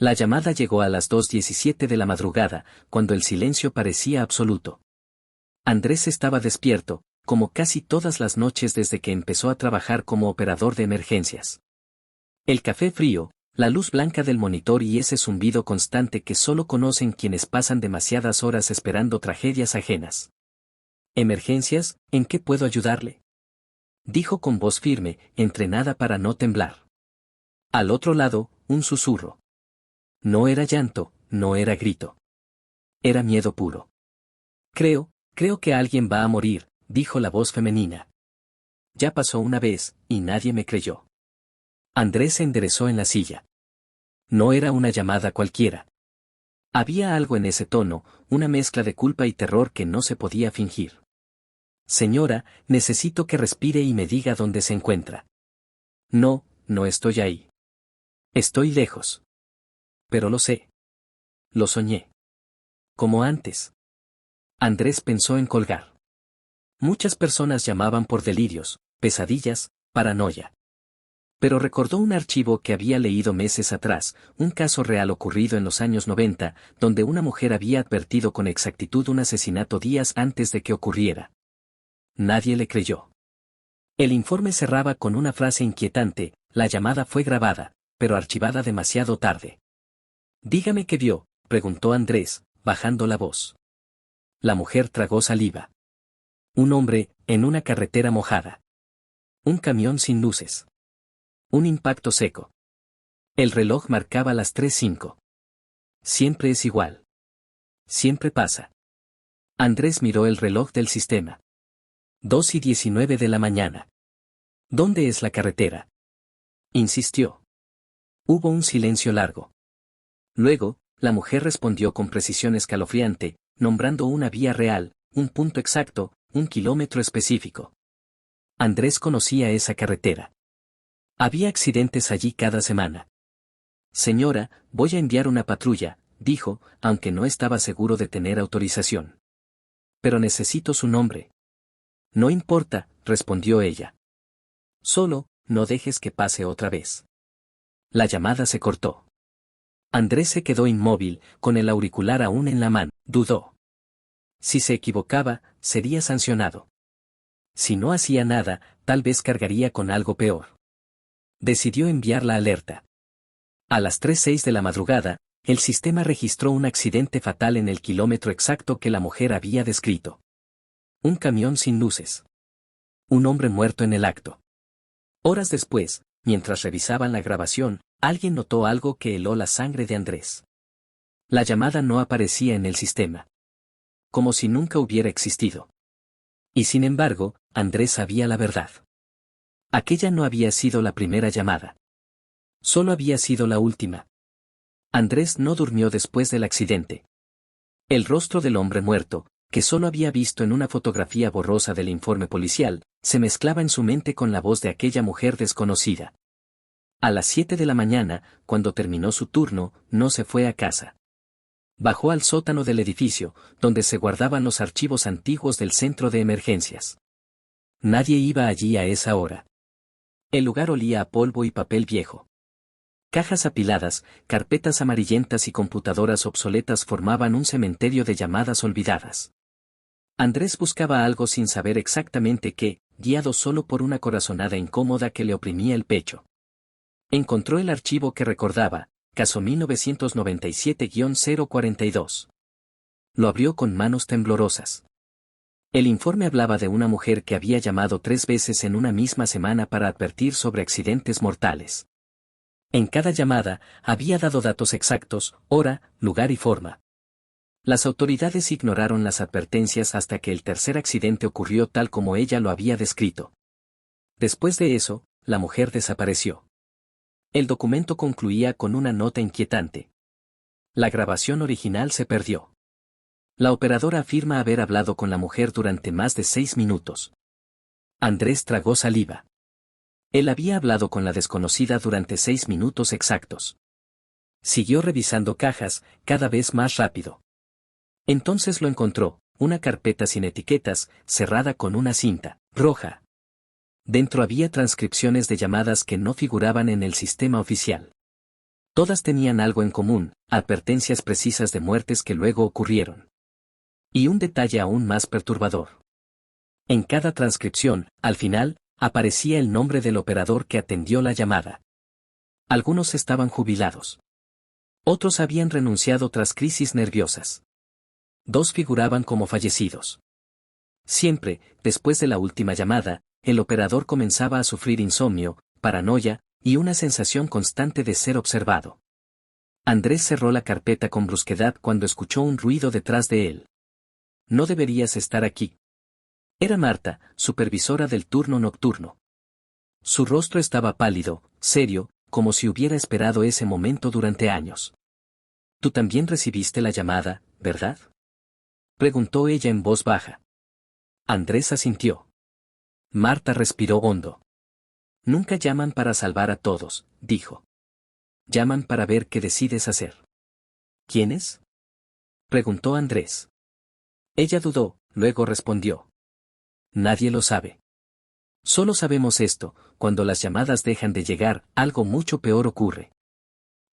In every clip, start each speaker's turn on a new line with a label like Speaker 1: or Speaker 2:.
Speaker 1: La llamada llegó a las 2:17 de la madrugada, cuando el silencio parecía absoluto. Andrés estaba despierto, como casi todas las noches desde que empezó a trabajar como operador de emergencias. El café frío, la luz blanca del monitor y ese zumbido constante que solo conocen quienes pasan demasiadas horas esperando tragedias ajenas. ¿Emergencias? ¿En qué puedo ayudarle?, dijo con voz firme, entrenada para no temblar. Al otro lado, un susurro. No era llanto, no era grito. Era miedo puro. Creo que alguien va a morir, dijo la voz femenina. Ya pasó una vez, y nadie me creyó. Andrés se enderezó en la silla. No era una llamada cualquiera. Había algo en ese tono, una mezcla de culpa y terror que no se podía fingir. Señora, necesito que respire y me diga dónde se encuentra. No, no estoy ahí. Estoy lejos. Pero lo sé. Lo soñé. Como antes. Andrés pensó en colgar. Muchas personas llamaban por delirios, pesadillas, paranoia. Pero recordó un archivo que había leído meses atrás, un caso real ocurrido en los años 90, donde una mujer había advertido con exactitud un asesinato días antes de que ocurriera. Nadie le creyó. El informe cerraba con una frase inquietante: la llamada fue grabada, pero archivada demasiado tarde. Dígame qué vio, preguntó Andrés, bajando la voz. La mujer tragó saliva. Un hombre, en una carretera mojada. Un camión sin luces. Un impacto seco. El reloj marcaba las 3:05. Siempre es igual. Siempre pasa. Andrés miró el reloj del sistema. 2:19 de la mañana. ¿Dónde es la carretera?, insistió. Hubo un silencio largo. Luego, la mujer respondió con precisión escalofriante, nombrando una vía real, un punto exacto, un kilómetro específico. Andrés conocía esa carretera. Había accidentes allí cada semana. Señora, voy a enviar una patrulla, dijo, aunque no estaba seguro de tener autorización. Pero necesito su nombre. No importa, respondió ella. Solo, no dejes que pase otra vez. La llamada se cortó. Andrés se quedó inmóvil, con el auricular aún en la mano. Dudó. Si se equivocaba, sería sancionado. Si no hacía nada, tal vez cargaría con algo peor. Decidió enviar la alerta. A las 3:06 de la madrugada, el sistema registró un accidente fatal en el kilómetro exacto que la mujer había descrito. Un camión sin luces. Un hombre muerto en el acto. Horas después, mientras revisaban la grabación, alguien notó algo que heló la sangre de Andrés. La llamada no aparecía en el sistema. Como si nunca hubiera existido. Y sin embargo, Andrés sabía la verdad. Aquella no había sido la primera llamada. Solo había sido la última. Andrés no durmió después del accidente. El rostro del hombre muerto, que solo había visto en una fotografía borrosa del informe policial, se mezclaba en su mente con la voz de aquella mujer desconocida. A las 7 de la mañana, cuando terminó su turno, no se fue a casa. Bajó al sótano del edificio, donde se guardaban los archivos antiguos del centro de emergencias. Nadie iba allí a esa hora. El lugar olía a polvo y papel viejo. Cajas apiladas, carpetas amarillentas y computadoras obsoletas formaban un cementerio de llamadas olvidadas. Andrés buscaba algo sin saber exactamente qué, guiado solo por una corazonada incómoda que le oprimía el pecho. Encontró el archivo que recordaba, caso 1997-042. Lo abrió con manos temblorosas. El informe hablaba de una mujer que había llamado 3 veces en una misma semana para advertir sobre accidentes mortales. En cada llamada, había dado datos exactos, hora, lugar y forma. Las autoridades ignoraron las advertencias hasta que el tercer accidente ocurrió tal como ella lo había descrito. Después de eso, la mujer desapareció. El documento concluía con una nota inquietante. La grabación original se perdió. La operadora afirma haber hablado con la mujer durante más de 6 minutos. Andrés tragó saliva. Él había hablado con la desconocida durante 6 minutos exactos. Siguió revisando cajas, cada vez más rápido. Entonces lo encontró, una carpeta sin etiquetas, cerrada con una cinta roja. Dentro había transcripciones de llamadas que no figuraban en el sistema oficial. Todas tenían algo en común, advertencias precisas de muertes que luego ocurrieron. Y un detalle aún más perturbador. En cada transcripción, al final, aparecía el nombre del operador que atendió la llamada. Algunos estaban jubilados. Otros habían renunciado tras crisis nerviosas. 2 figuraban como fallecidos. Siempre, después de la última llamada, el operador comenzaba a sufrir insomnio, paranoia, y una sensación constante de ser observado. Andrés cerró la carpeta con brusquedad cuando escuchó un ruido detrás de él. No deberías estar aquí. Era Marta, supervisora del turno nocturno. Su rostro estaba pálido, serio, como si hubiera esperado ese momento durante años. Tú también recibiste la llamada, ¿verdad? Preguntó ella en voz baja. Andrés asintió. Marta respiró hondo. Nunca llaman para salvar a todos, dijo. Llaman para ver qué decides hacer. ¿Quiénes? Preguntó Andrés. Ella dudó, luego respondió. Nadie lo sabe. Solo sabemos esto, cuando las llamadas dejan de llegar, algo mucho peor ocurre.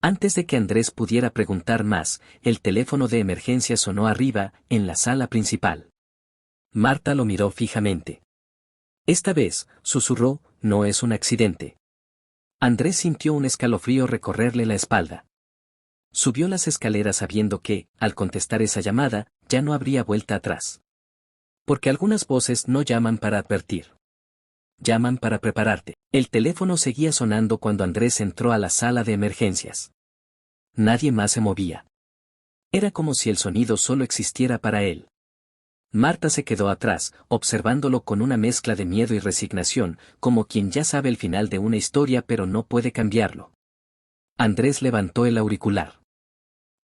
Speaker 1: Antes de que Andrés pudiera preguntar más, el teléfono de emergencia sonó arriba, en la sala principal. Marta lo miró fijamente. Esta vez, susurró, no es un accidente. Andrés sintió un escalofrío recorrerle la espalda. Subió las escaleras sabiendo que, al contestar esa llamada, ya no habría vuelta atrás. Porque algunas voces no llaman para advertir. Llaman para prepararte. El teléfono seguía sonando cuando Andrés entró a la sala de emergencias. Nadie más se movía. Era como si el sonido solo existiera para él. Marta se quedó atrás, observándolo con una mezcla de miedo y resignación, como quien ya sabe el final de una historia pero no puede cambiarlo. Andrés levantó el auricular.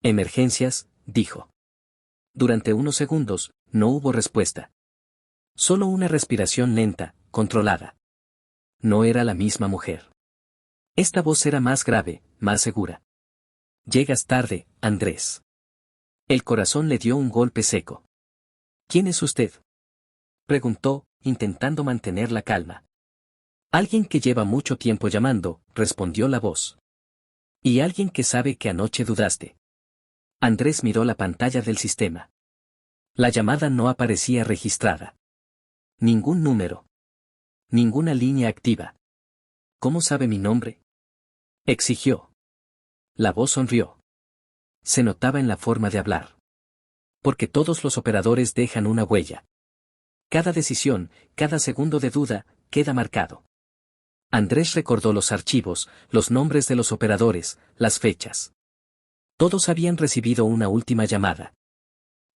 Speaker 1: Emergencias, dijo. Durante unos segundos, no hubo respuesta. Solo una respiración lenta, controlada. No era la misma mujer. Esta voz era más grave, más segura. Llegas tarde, Andrés. El corazón le dio un golpe seco. ¿Quién es usted? Preguntó, intentando mantener la calma. Alguien que lleva mucho tiempo llamando, respondió la voz. Y alguien que sabe que anoche dudaste. Andrés miró la pantalla del sistema. La llamada no aparecía registrada. Ningún número. Ninguna línea activa. ¿Cómo sabe mi nombre? Exigió. La voz sonrió. Se notaba en la forma de hablar. Porque todos los operadores dejan una huella. Cada decisión, cada segundo de duda, queda marcado. Andrés recordó los archivos, los nombres de los operadores, las fechas. Todos habían recibido una última llamada.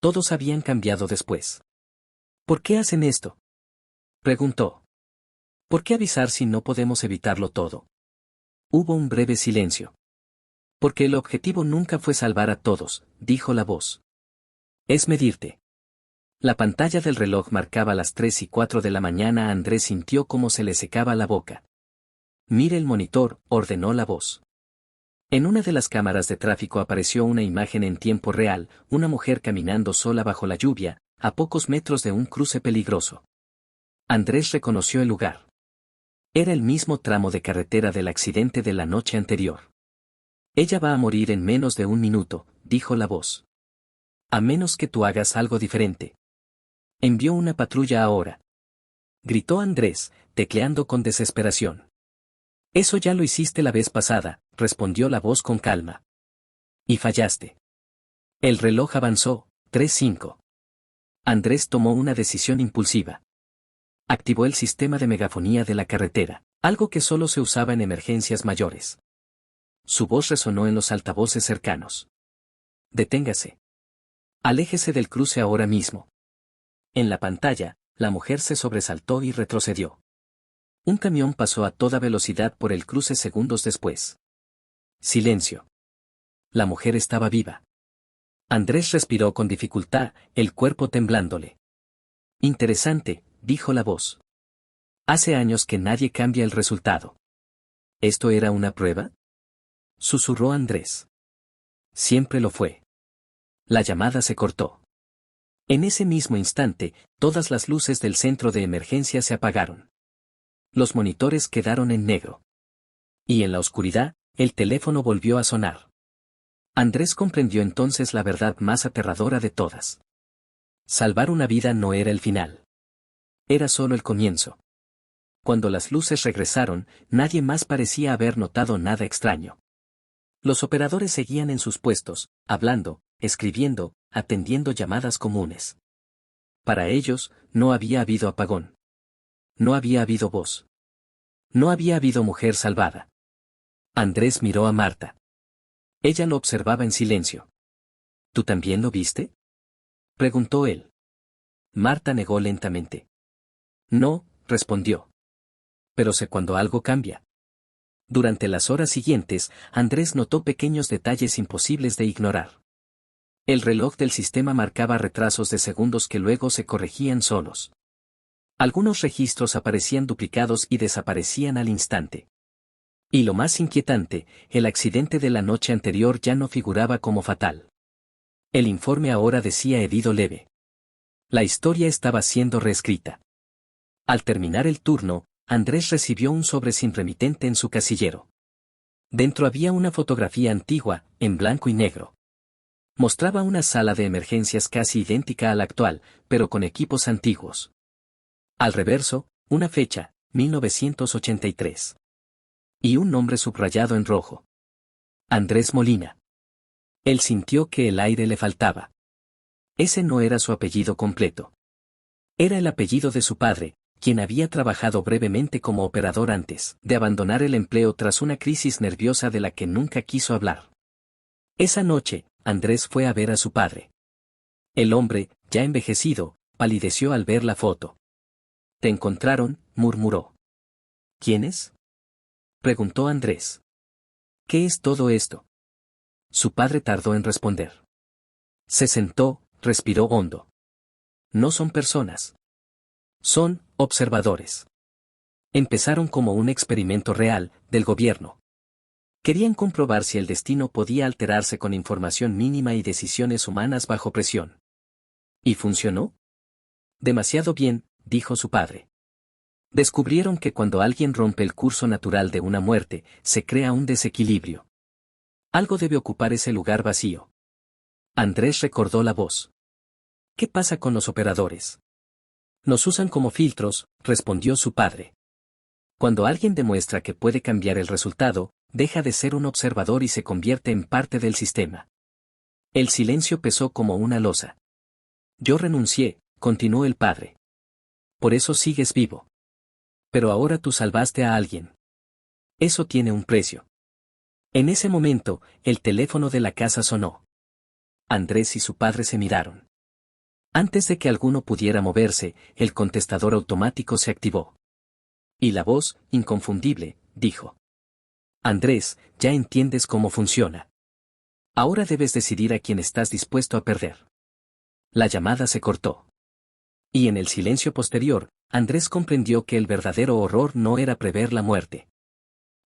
Speaker 1: Todos habían cambiado después. ¿Por qué hacen esto? Preguntó. ¿Por qué avisar si no podemos evitarlo todo? Hubo un breve silencio. Porque el objetivo nunca fue salvar a todos, dijo la voz. Es medirte. La pantalla del reloj marcaba las 3:04 de la mañana. Andrés sintió cómo se le secaba la boca. Mire el monitor, ordenó la voz. En una de las cámaras de tráfico apareció una imagen en tiempo real, una mujer caminando sola bajo la lluvia, a pocos metros de un cruce peligroso. Andrés reconoció el lugar. Era el mismo tramo de carretera del accidente de la noche anterior. Ella va a morir en menos de un minuto, dijo la voz. A menos que tú hagas algo diferente. Envió una patrulla ahora. Gritó Andrés, tecleando con desesperación. Eso ya lo hiciste la vez pasada, respondió la voz con calma. Y fallaste. El reloj avanzó, 3:05. Andrés tomó una decisión impulsiva. Activó el sistema de megafonía de la carretera, algo que solo se usaba en emergencias mayores. Su voz resonó en los altavoces cercanos. Deténgase. Aléjese del cruce ahora mismo. En la pantalla, la mujer se sobresaltó y retrocedió. Un camión pasó a toda velocidad por el cruce segundos después. Silencio. La mujer estaba viva. Andrés respiró con dificultad, el cuerpo temblándole. Interesante, dijo la voz. Hace años que nadie cambia el resultado. ¿Esto era una prueba? Susurró Andrés. Siempre lo fue. La llamada se cortó. En ese mismo instante, todas las luces del centro de emergencia se apagaron. Los monitores quedaron en negro. Y en la oscuridad, el teléfono volvió a sonar. Andrés comprendió entonces la verdad más aterradora de todas. Salvar una vida no era el final. Era solo el comienzo. Cuando las luces regresaron, nadie más parecía haber notado nada extraño. Los operadores seguían en sus puestos, hablando, escribiendo, atendiendo llamadas comunes. Para ellos, no había habido apagón. No había habido voz. No había habido mujer salvada. Andrés miró a Marta. Ella lo observaba en silencio. ¿Tú también lo viste?, preguntó él. Marta negó lentamente. No, respondió. Pero sé cuando algo cambia. Durante las horas siguientes, Andrés notó pequeños detalles imposibles de ignorar. El reloj del sistema marcaba retrasos de segundos que luego se corregían solos. Algunos registros aparecían duplicados y desaparecían al instante. Y lo más inquietante, el accidente de la noche anterior ya no figuraba como fatal. El informe ahora decía herido leve. La historia estaba siendo reescrita. Al terminar el turno, Andrés recibió un sobre sin remitente en su casillero. Dentro había una fotografía antigua, en blanco y negro. Mostraba una sala de emergencias casi idéntica a la actual, pero con equipos antiguos. Al reverso, una fecha, 1983. Y un nombre subrayado en rojo. Andrés Molina. Él sintió que el aire le faltaba. Ese no era su apellido completo. Era el apellido de su padre, quien había trabajado brevemente como operador antes de abandonar el empleo tras una crisis nerviosa de la que nunca quiso hablar. Esa noche, Andrés fue a ver a su padre. El hombre, ya envejecido, palideció al ver la foto. «¿Te encontraron?», murmuró. «¿Quiénes?», preguntó Andrés. «¿Qué es todo esto?». Su padre tardó en responder. Se sentó, respiró hondo. «No son personas. Son observadores. Empezaron como un experimento real, del gobierno. Querían comprobar si el destino podía alterarse con información mínima y decisiones humanas bajo presión. ¿Y funcionó? Demasiado bien», dijo su padre. Descubrieron que cuando alguien rompe el curso natural de una muerte, se crea un desequilibrio. Algo debe ocupar ese lugar vacío. Andrés recordó la voz. «¿Qué pasa con los operadores?». «Nos usan como filtros», respondió su padre. «Cuando alguien demuestra que puede cambiar el resultado, deja de ser un observador y se convierte en parte del sistema». El silencio pesó como una losa. «Yo renuncié», continuó el padre. «Por eso sigues vivo. Pero ahora tú salvaste a alguien. Eso tiene un precio». En ese momento, el teléfono de la casa sonó. Andrés y su padre se miraron. Antes de que alguno pudiera moverse, el contestador automático se activó. Y la voz, inconfundible, dijo: «Andrés, ya entiendes cómo funciona. Ahora debes decidir a quién estás dispuesto a perder». La llamada se cortó. Y en el silencio posterior, Andrés comprendió que el verdadero horror no era prever la muerte.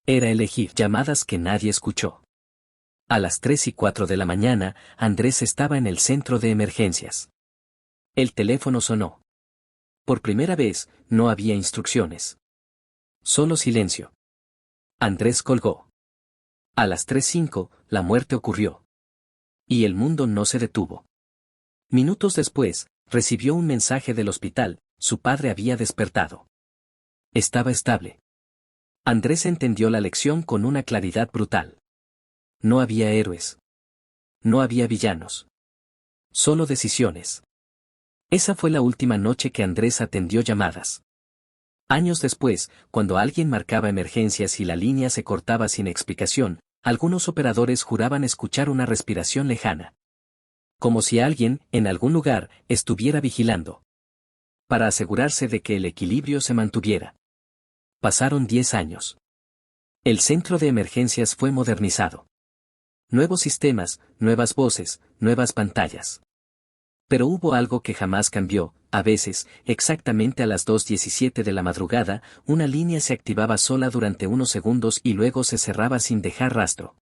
Speaker 1: Era elegir llamadas que nadie escuchó. A las 3:04 de la mañana, Andrés estaba en el centro de emergencias. El teléfono sonó. Por primera vez, no había instrucciones. Solo silencio. Andrés colgó. A las 3:05, la muerte ocurrió. Y el mundo no se detuvo. Minutos después, recibió un mensaje del hospital: su padre había despertado. Estaba estable. Andrés entendió la lección con una claridad brutal. No había héroes. No había villanos. Solo decisiones. Esa fue la última noche que Andrés atendió llamadas. Años después, cuando alguien marcaba emergencias y la línea se cortaba sin explicación, algunos operadores juraban escuchar una respiración lejana. Como si alguien, en algún lugar, estuviera vigilando. Para asegurarse de que el equilibrio se mantuviera. Pasaron 10 años. El centro de emergencias fue modernizado. Nuevos sistemas, nuevas voces, nuevas pantallas. Pero hubo algo que jamás cambió: a veces, exactamente a las 2:17 de la madrugada, una línea se activaba sola durante unos segundos y luego se cerraba sin dejar rastro.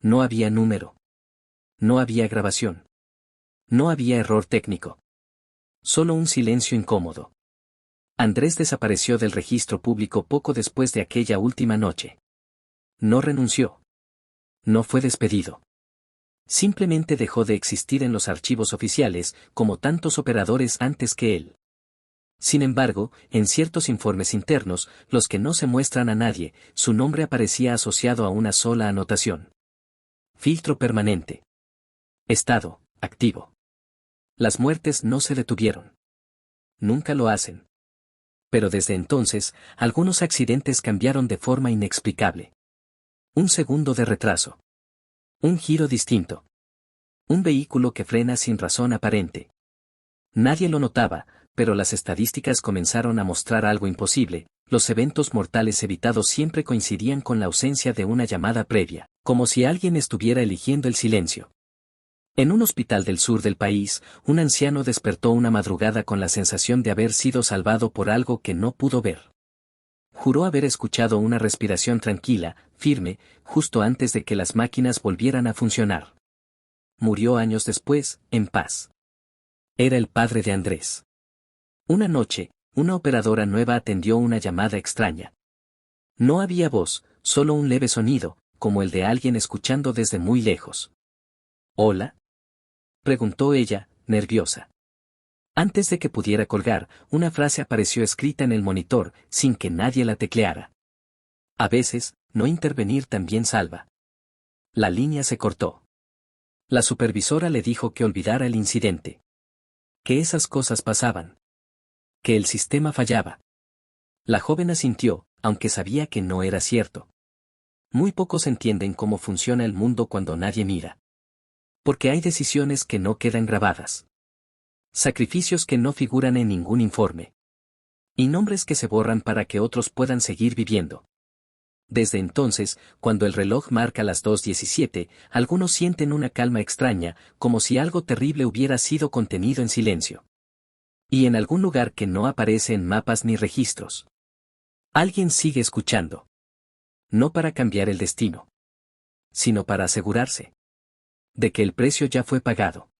Speaker 1: No había número. No había grabación. No había error técnico. Solo un silencio incómodo. Andrés desapareció del registro público poco después de aquella última noche. No renunció. No fue despedido. Simplemente dejó de existir en los archivos oficiales, como tantos operadores antes que él. Sin embargo, en ciertos informes internos, los que no se muestran a nadie, su nombre aparecía asociado a una sola anotación. Filtro permanente. Estado, activo. Las muertes no se detuvieron. Nunca lo hacen. Pero desde entonces, algunos accidentes cambiaron de forma inexplicable. Un segundo de retraso. Un giro distinto. Un vehículo que frena sin razón aparente. Nadie lo notaba, pero las estadísticas comenzaron a mostrar algo imposible. Los eventos mortales evitados siempre coincidían con la ausencia de una llamada previa, como si alguien estuviera eligiendo el silencio. En un hospital del sur del país, un anciano despertó una madrugada con la sensación de haber sido salvado por algo que no pudo ver. Juró haber escuchado una respiración tranquila, firme, justo antes de que las máquinas volvieran a funcionar. Murió años después, en paz. Era el padre de Andrés. Una noche, una operadora nueva atendió una llamada extraña. No había voz, solo un leve sonido, como el de alguien escuchando desde muy lejos. ¿Hola?, preguntó ella, nerviosa. Antes de que pudiera colgar, una frase apareció escrita en el monitor, sin que nadie la tecleara. A veces, no intervenir también salva. La línea se cortó. La supervisora le dijo que olvidara el incidente. Que esas cosas pasaban. Que el sistema fallaba. La joven asintió, aunque sabía que no era cierto. Muy pocos entienden cómo funciona el mundo cuando nadie mira. Porque hay decisiones que no quedan grabadas. Sacrificios que no figuran en ningún informe. Y nombres que se borran para que otros puedan seguir viviendo. Desde entonces, cuando el reloj marca las 2:17, algunos sienten una calma extraña, como si algo terrible hubiera sido contenido en silencio. Y en algún lugar que no aparece en mapas ni registros. Alguien sigue escuchando. No para cambiar el destino, sino para asegurarse de que el precio ya fue pagado.